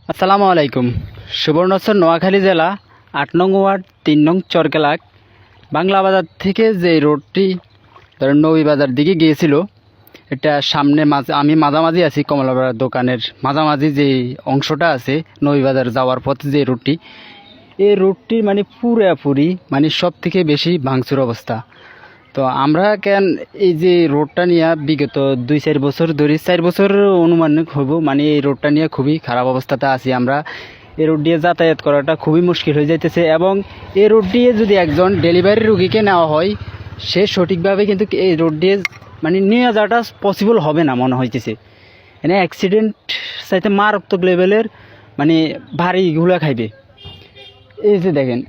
আসসালামু আলাইকুম। সুবর্ণচর নোয়াখালী জেলা ৮ নং ওয়ার্ড ৩ নং চরকেলাক বাংলা বাজার থেকে যে রোডটি ধরেন নবী বাজার দিকে গিয়েছিল, এটা সামনে আমি মাঝামাঝি আছি কমলাপাড়ার দোকানের মাঝামাঝি যে অংশটা আছে নবী বাজার যাওয়ার পথে যে রোডটি, এই রোডটি মানে পুরাপুরি মানে সব থেকে বেশি ভাঙচুর অবস্থা। তো আমরা এই যে রোডটা নিয়ে বিগত ২-৪ বছর ধরে ৪ বছর অনুমানিক হইব, মানে এই রোডটা নিয়ে খুবই খারাপ অবস্থাতে আছি আমরা। এই রোড দিয়ে যাতায়াত করাটা খুবই মুশকিল হয়ে যাইতেছে, এবং এই রোড দিয়ে যদি একজন ডেলিভারি রুগীকে নেওয়া হয়, সে সঠিকভাবে কিন্তু এই রোড দিয়ে মানে নিয়ে যাওয়াটা পসিবল হবে না মনে হইতেছে। এনে অ্যাক্সিডেন্ট চাইতে মারাত্মক লেভেলের মানে ভারীগুলো খাইবে। এই যে দেখেন,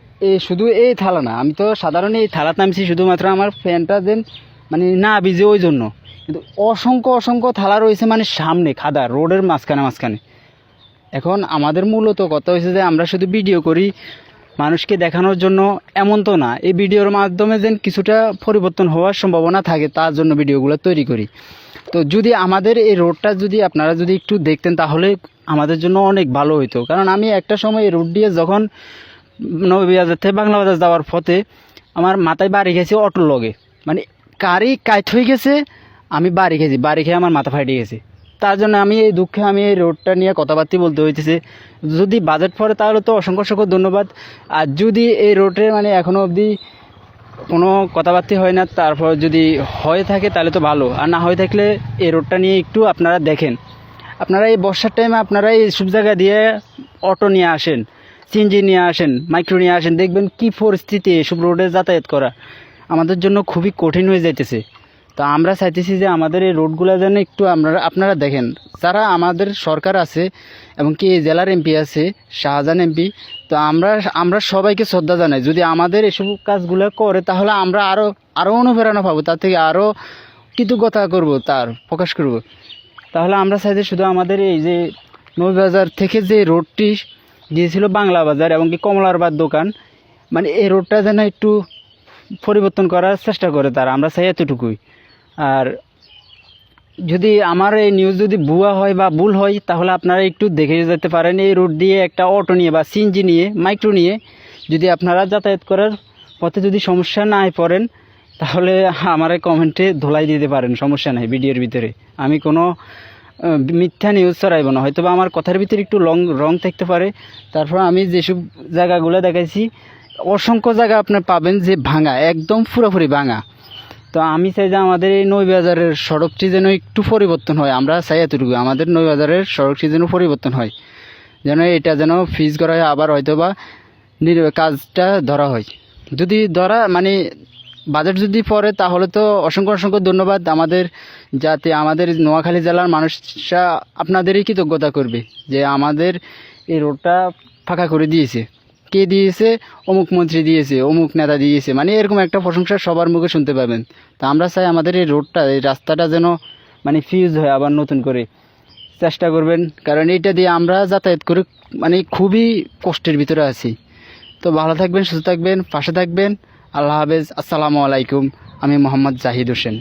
শুধু এই থালা না, আমি তো সাধারণ এই থালাতে নামছি শুধুমাত্র আমার ফ্যানটা যেন মানে না ভিজে ওই জন্য, কিন্তু অসংখ্য অসংখ্য থালা রয়েছে মানে সামনে খাদা রোডের মাঝখানে। এখন আমাদের মূলত কথা হয়েছে যে আমরা শুধু ভিডিও করি মানুষকে দেখানোর জন্য, এমন তো না। এই ভিডিওর মাধ্যমে যেন কিছুটা পরিবর্তন হওয়ার সম্ভাবনা থাকে, তার জন্য ভিডিওগুলো তৈরি করি। তো যদি আমাদের এই রোডটা যদি আপনারা যদি একটু দেখতেন তাহলে আমাদের জন্য অনেক ভালো হইতো। কারণ আমি একটা সময় এই রোড দিয়ে যখন নবীবাজার থেকে বাংলা বাজার যাওয়ার পথে আমার মাথায় বাড়ি গেছে অটোর লগে, মানে গাড়ি কাইট হয়ে গেছে, আমি বাড়ি খেয়ে আমার মাথা ফাইটে গেছে। তার জন্য আমি এই দুঃখে আমি এই রোডটা নিয়ে কথাবার্তা বলতে হইতেছে। যদি বাজেট পড়ে তাহলে তো অসংখ্য অসংখ্য ধন্যবাদ। আর যদি এই রোডে মানে এখনও অবধি কোনো কথাবার্তা হয় না, তারপর যদি হয়ে থাকে তাহলে তো ভালো, আর না হয়ে থাকলে এই রোডটা নিয়ে একটু আপনারা দেখেন। আপনারা এই বর্ষার টাইমে আপনারা এই সব জায়গা দিয়ে অটো নিয়ে আসেন, সিএনজি নিয়ে আসেন, মাইক্রো নিয়ে আসেন, দেখবেন কি পরিস্থিতি এসব রোডে যাতায়াত করা আমাদের জন্য খুবই কঠিন হয়ে যাইতেছে। তো আমরা চাইতেছি যে আমাদের এই রোডগুলো যেন একটু আপনারা দেখেন। যারা আমাদের সরকার আছে এবং কি এই জেলার এমপি আছে শাহজাহান এমপি, তো আমরা সবাইকে শ্রদ্ধা জানাই। যদি আমাদের এসব কাজগুলো করে তাহলে আমরা আরও অনুপ্রেরণা পাবো, তার থেকে আরও কৃতজ্ঞতা করব, তার প্রকাশ করব। তাহলে আমরা চাই যে শুধু আমাদের এই যে নবীবাজার থেকে যে রোডটি গিয়েছিল বাংলা বাজার এবং কি কমলারবাদ দোকান, মানে এই রোডটা যেন একটু পরিবর্তন করার চেষ্টা করে তারা, আমরা চাই এতটুকুই। আর যদি আমার এই নিউজ যদি ভুয়া হয় বা ভুল হয় তাহলে আপনারা একটু দেখে যেতে পারেন। এই রোড দিয়ে একটা অটো নিয়ে বা সিএনজি নিয়ে মাইক্রো নিয়ে যদি আপনারা যাতায়াত করার পথে যদি সমস্যা না পড়েন তাহলে আমার কমেন্টে ধোলাই দিতে পারেন, সমস্যা নাই। ভিডিওর ভিতরে আমি কোনো মিথ্যা নিউজ ছড়াইব না, হয়তো বা আমার কথার ভিতরে একটু রং থাকতে পারে। তারপর আমি যেসব জায়গাগুলো দেখাইছি অসংখ্য জায়গা আপনার পাবেন যে ভাঙা, একদম পুরোপুরি ভাঙা। তো আমি চাই যে আমাদের এই নবীবাজারের সড়কটি যেন একটু পরিবর্তন হয়, আমরা চাই এতটুকু, আমাদের নবীবাজারের সড়কটি যেন পরিবর্তন হয়, যেন এটা যেন ফিজ করা হয়, আবার হয়তো বা কাজটা ধরা হয়। যদি ধরা মানে বাজেট যদি পড়ে তাহলে তো অসংখ্য অসংখ্য ধন্যবাদ আমাদের, যাতে আমাদের নোয়াখালী জেলার মানুষরা আপনাদেরই কৃতজ্ঞতা করবে যে আমাদের এই রোডটা ফাঁকা করে দিয়েছে। কে দিয়েছে? অমুক মন্ত্রী দিয়েছে, অমুক নেতা দিয়েছে, মানে এরকম একটা প্রশংসা সবার মুখে শুনতে পাবেন। তা আমরা চাই আমাদের এই রোডটা, এই রাস্তাটা যেন মানে ফিউজ হয় আবার নতুন করে, চেষ্টা করবেন। কারণ এইটা দিয়ে আমরা যাতায়াত করে মানে খুবই কষ্টের ভিতরে আছি। তো ভালো থাকবেন, সুস্থ থাকবেন, পাশে থাকবেন। আল্লাহ হাফেজ, আসসালামু আলাইকুম। আমি মোহাম্মদ জাহিদ হোসেন।